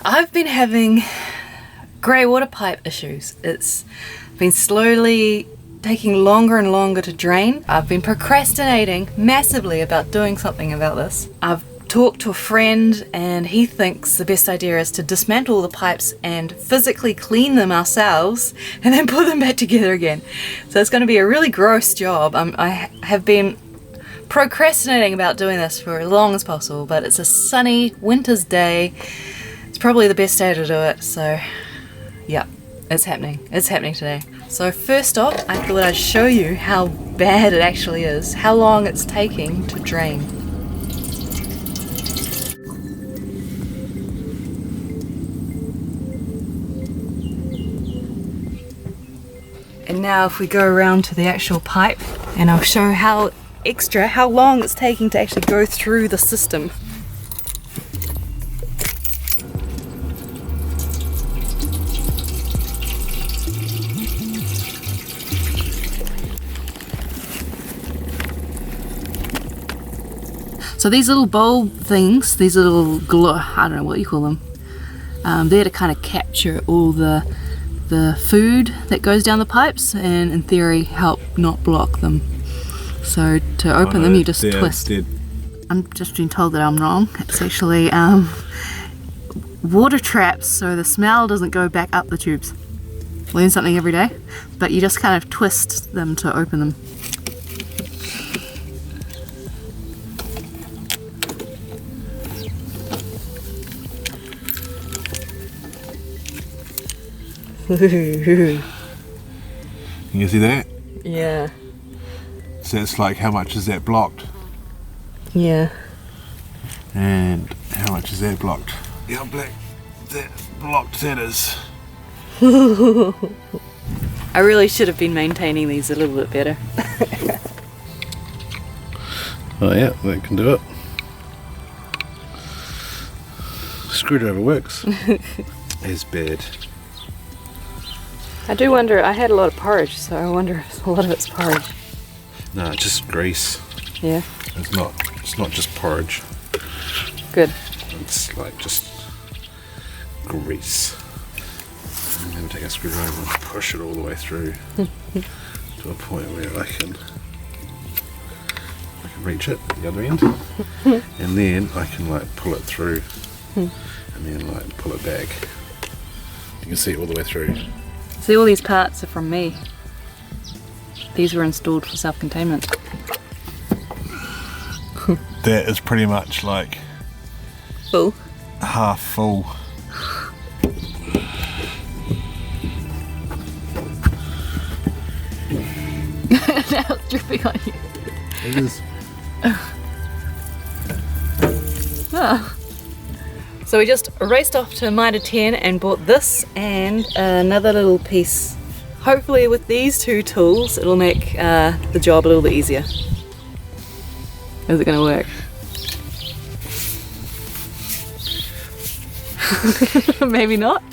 I've been having grey water pipe issues. It's been slowly taking longer and longer to drain. I've been procrastinating massively about doing something about this. I've talked to a friend and he thinks the best idea is to dismantle the pipes and physically clean them ourselves and then put them back together again. So it's going to be a really gross job. I have been procrastinating about doing this for as long as possible, but it's a sunny winter's day. It's probably the best day to do it, so yeah, it's happening. It's happening today. So first off, I thought I'd show you how bad it actually is, how long it's taking to drain. And now if we go around to the actual pipe, and I'll show how long it's taking to actually go through the system. So these little bulb things, these little glow, I don't know what you call them, they're to kind of capture all the food that goes down the pipes and in theory help not block them. So to open them you just twist. I'm just being told that I'm wrong. It's actually water traps so the smell doesn't go back up the tubes. Learn something every day. But you just kind of twist them to open them. You can see that? Yeah. So it's like, how much is that blocked? Yeah. And how much is that blocked? How black that blocked that is. I really should have been maintaining these a little bit better. Oh yeah, that can do it. Screwdriver works. It's bad. I do wonder, I had a lot of porridge, so I wonder if a lot of it's porridge. No, it's just grease. Yeah. It's not just porridge. Good. It's like just grease. I'm going to take a screwdriver and push it all the way through to a point where I can reach it at the other end, and then I can like pull it through and then like pull it back. You can see it all the way through. See, all these parts are from me. These were installed for self-containment. That is pretty much like Full. half full. Now it's dripping on you. It is. Oh. So we just raced off to Mitre 10 and bought this and another little piece. Hopefully with these two tools it'll make the job a little bit easier. Is it going to work? Maybe not.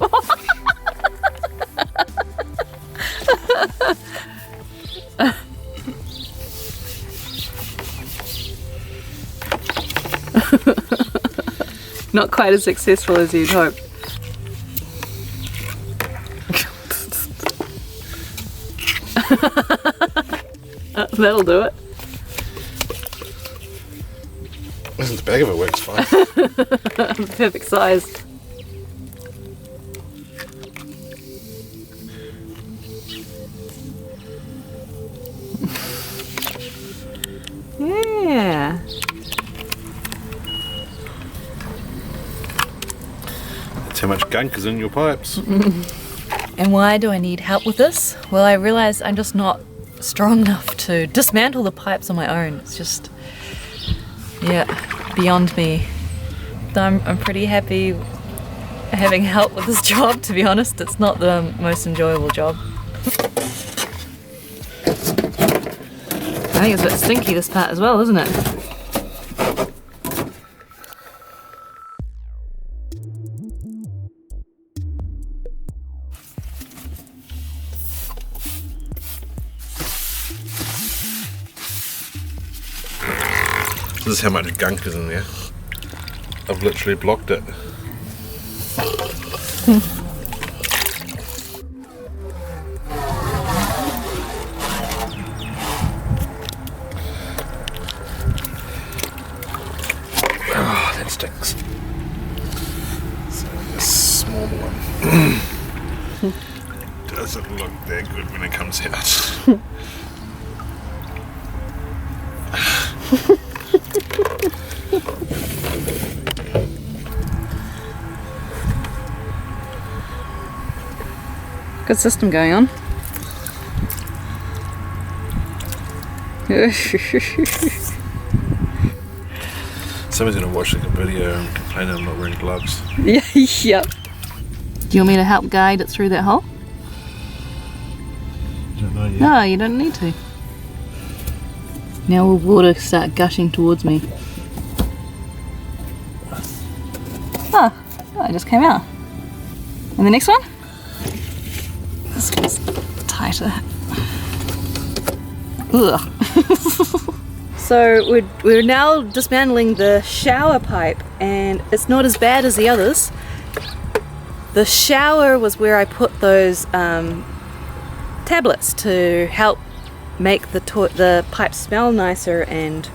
Not quite as successful as you'd hope. That'll do it. Listen, the bag of it works fine. Perfect size. Yeah. That's how much gunk is in your pipes. And why do I need help with this? Well, I realise I'm just not strong enough to dismantle the pipes on my own. It's just, yeah, beyond me. I'm pretty happy having help with this job, to be honest. It's not the most enjoyable job. I think it's a bit stinky, this part as well, isn't it? This is how much gunk is in there. I've literally blocked it. Oh, that stinks. So this small one doesn't look that good when it comes out. Good system going on. Someone's gonna watch like a video and complain I'm not wearing gloves. Yeah, yep. Do you want me to help guide it through that hole? I don't know yet. No, you don't need to. Now will water start gushing towards me? Oh, it just came out. And the next one? This one's tighter. Ugh. So we're now dismantling the shower pipe, and it's not as bad as the others. The shower was where I put those tablets to help make the pipe smell nicer and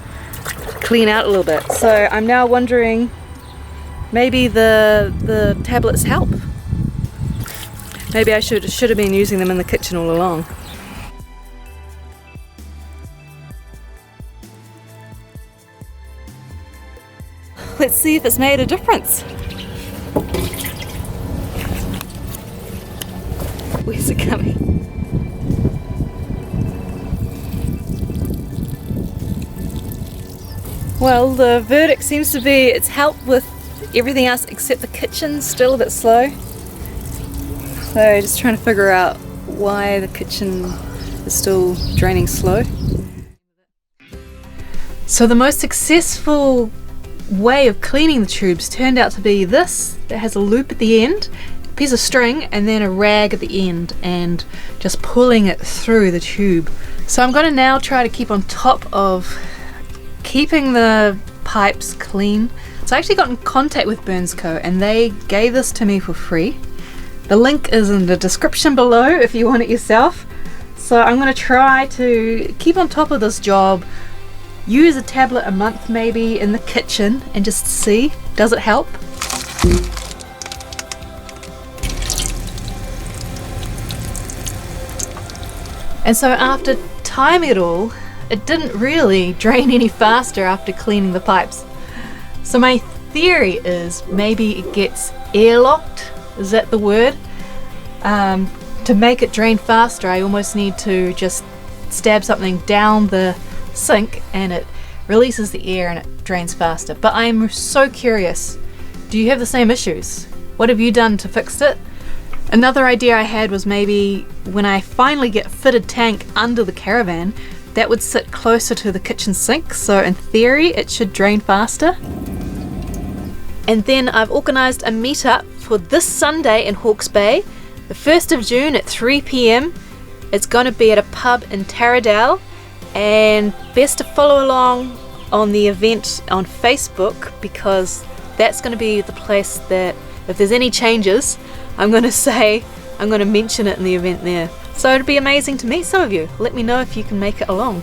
clean out a little bit. So I'm now wondering, maybe the tablets help. Maybe I should have been using them in the kitchen all along. Let's see if it's made a difference. Where's it coming? Well, the verdict seems to be it's helped with everything else except the kitchen, still a bit slow. So just trying to figure out why the kitchen is still draining slow. So the most successful way of cleaning the tubes turned out to be this that has a loop at the end, a piece of string, and then a rag at the end, and just pulling it through the tube. So I'm going to now try to keep on top of keeping the pipes clean. So I actually got in contact with Burnsco and they gave this to me for free. The link is in the description below if you want it yourself. So I'm going to try to keep on top of this job, use a tablet a month maybe in the kitchen and just see, does it help? And so after timing it all, it didn't really drain any faster after cleaning the pipes. So my theory is maybe it gets airlocked, is that the word? To make it drain faster, I almost need to just stab something down the sink and it releases the air and it drains faster. But I'm so curious, do you have the same issues? What have you done to fix it? Another idea I had was maybe when I finally get a fitted tank under the caravan, that would sit closer to the kitchen sink, so in theory it should drain faster. And then I've organised a meetup for this Sunday in Hawke's Bay, the 1st of June at 3 p.m. It's going to be at a pub in Taradale, and best to follow along on the event on Facebook, because that's going to be the place that if there's any changes, I'm going to mention it in the event there. So it'd be amazing to meet some of you. Let me know if you can make it along.